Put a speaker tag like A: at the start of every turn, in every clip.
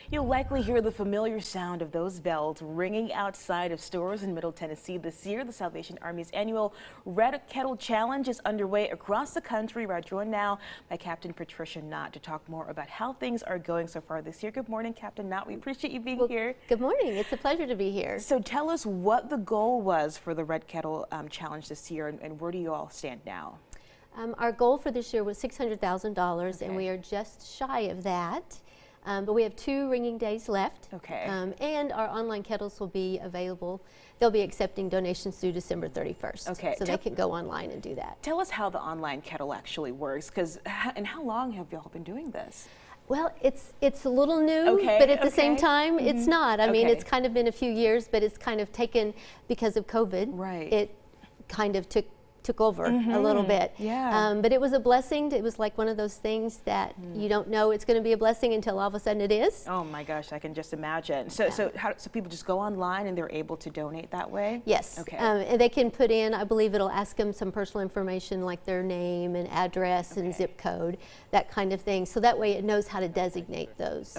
A: You'll likely hear the familiar sound of those bells ringing outside of stores in Middle Tennessee this year. The Salvation Army's annual Red Kettle Challenge is underway across the country. We're joined now by Captain Patricia Knott to talk more about how things are going so far this year. Good morning, Captain Knott. We appreciate you being here.
B: Good morning. It's a pleasure to be here.
A: So tell us what the goal was for the Red Kettle Challenge this year, and where do you all stand now?
B: Our goal for this year was $600,000,
A: Okay.
B: and we are just shy of that. But we have 2 ringing days left.
A: Okay.
B: And our online kettles will be available. They'll be accepting donations through December 31st.
A: Okay.
B: So they can go online and do that.
A: Tell us how the online kettle actually works, and how long have y'all been doing this?
B: Well, it's a little new,
A: Okay,
B: but at the same
A: okay.
B: time, it's not. I mean,
A: Okay.
B: it's kind of been a few years, but it's kind of taken, because of COVID,
A: Right.
B: it kind of took over a little bit.
A: Yeah.
B: But it was a blessing. It was like one of those things that you don't know it's going to be a blessing until all of a sudden it is.
A: Oh my gosh, I can just imagine. So, so people just go online and they're able to donate that way?
B: Yes.
A: Okay.
B: And they can put in, I believe it'll ask them some personal information like their name and address and zip code, that kind of thing. So that way it knows how to designate those,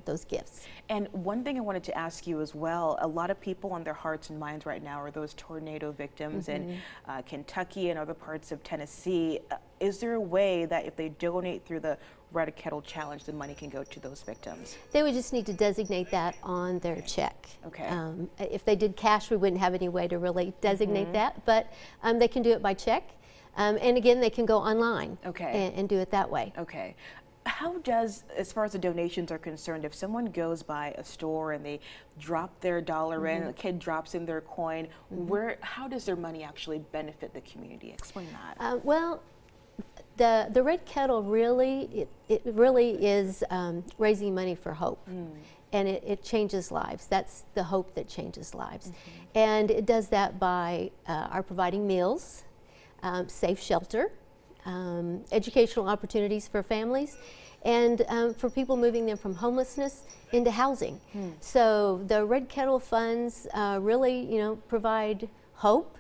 B: those gifts.
A: And one thing I wanted to ask you as well, a lot of people on their hearts and minds right now are those tornado victims in Kentucky and other parts of Tennessee. Is there a way that if they donate through the Red Kettle Challenge, the money can go to those victims?
B: They would just need to designate that on their check.
A: Okay.
B: If they did cash, we wouldn't have any way to really designate that, but they can do it by check. And again, they can go online and do it that way.
A: Okay. How does, as far as the donations are concerned, if someone goes by a store and they drop their dollar in, a kid drops in their coin, how does their money actually benefit the community? Explain that.
B: Well, the Red Kettle really, it really is raising money for hope. And it changes lives. That's the hope that changes lives. And it does that by our providing meals, safe shelter, educational opportunities for families, and for people moving them from homelessness into housing. So the Red Kettle funds really, provide hope.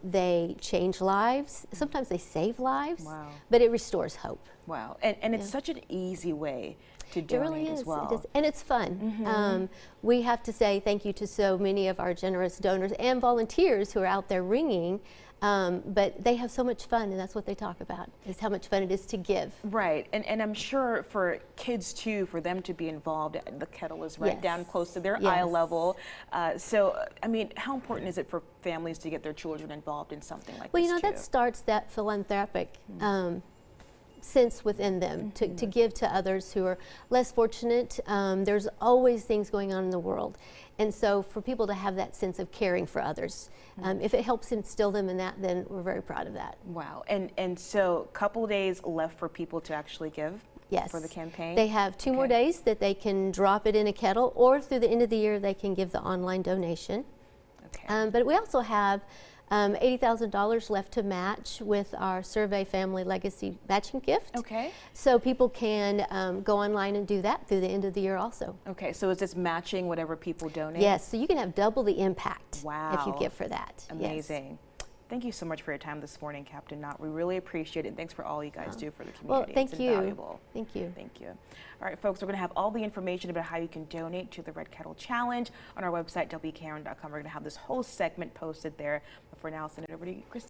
B: They change lives. Sometimes they save lives, but it restores hope.
A: Wow, and it's such an easy way to donate
B: it really is.
A: as well.
B: It is. And it's fun. We have to say thank you to so many of our generous donors and volunteers who are out there ringing. But they have so much fun, and that's what they talk about, is how much fun it is to give.
A: Right, and I'm sure for kids too, for them to be involved, the kettle is right down close to their eye level. So, I mean, how important is it for families to get their children involved in something like this?
B: Well, that starts that philanthropic sense within them to give to others who are less fortunate. There's always things going on in the world. And so for people to have that sense of caring for others, if it helps instill them in that, then we're very proud of that.
A: Wow. And so a couple days left for people to actually give for the campaign?
B: They have 2 more days that they can drop it in a kettle, or through the end of the year they can give the online donation. But we also have $80,000 left to match with our Survey Family Legacy Matching Gift. So people can go online and do that through the end of the year also.
A: Okay, so is this matching whatever people donate?
B: Yes, so you can have double the impact if you give for that.
A: Amazing. Thank you so much for your time this morning, Captain Knott. We really appreciate it, and thanks for all you guys do for the community.
B: Well, thank
A: it's
B: you.
A: Invaluable.
B: Thank you.
A: Thank you. All right, folks, we're going to have all the information about how you can donate to the Red Kettle Challenge on our website, WKRN.com. We're going to have this whole segment posted there. But for now, I'll send it over to you, Christine.